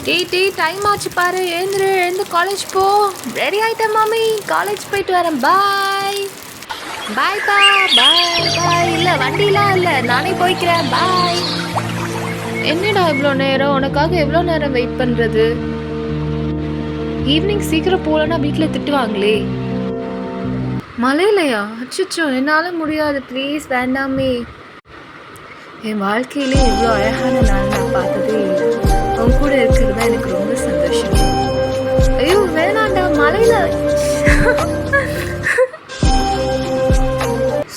டேய் டேய் டைம் ஆச்சு பாரு, எழுந்து காலேஜ் போ. ரெடி ஆயிட்டேன் மாமி, காலேஜ் போயிட்டு வரேன். பாய் பாய்ப்பா, பாய் பாய். இல்லை வண்டிலாம் இல்லை, நானே போய்க்கிறேன். பாய். என்னடா இவ்வளோ நேரம்? உனக்காக எவ்வளோ நேரம் வெயிட் பண்ணுறது? ஈவினிங் சீக்கிரம் போகலன்னா வீட்டில் திட்டுவாங்களே. மலையிலையா? அச்சோ, என்னால் முடியாது. ப்ளீஸ் வேண்டாமே. என் வாழ்க்கையிலே இவ்வளோ அழகான நாள் நான் பார்த்ததே இல்லை. அவங்க கூட இருக்கிறது தான் எனக்கு ரொம்ப சந்தோஷம். ஐயோ வேணாண்டா, மலையில.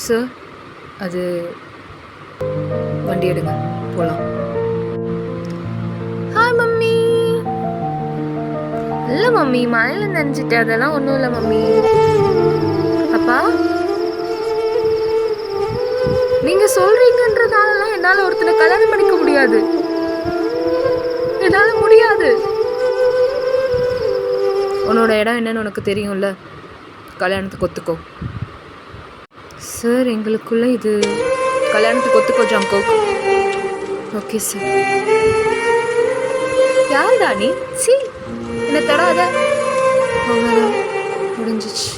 சார், அது வண்டி எடுங்க, போகலாம். Hi mummy. இல்லை மம்மி, மழையில் நினைச்சிட்டு அதெல்லாம் ஒன்றும் இல்லை மம்மி. அப்பா, நீங்க சொல்றீங்கன்றதாலலாம் என்னால ஒருத்தனை கல்யாணம் பண்ணிக்க முடியாது. என்னால முடியாது. உன்னோட இடம் என்னன்னு உனக்கு தெரியும்ல. கல்யாணத்துக்கு ஒத்துக்கோ. சார், எங்களுக்குள்ள இது கல்யாணத்துக்கு ஒத்துக்கோ ஜாம்கோ. Okay sir. யாருடா நீ? சி, என்ன தடாத. அவ்வளோதான், முடிஞ்சிச்சு.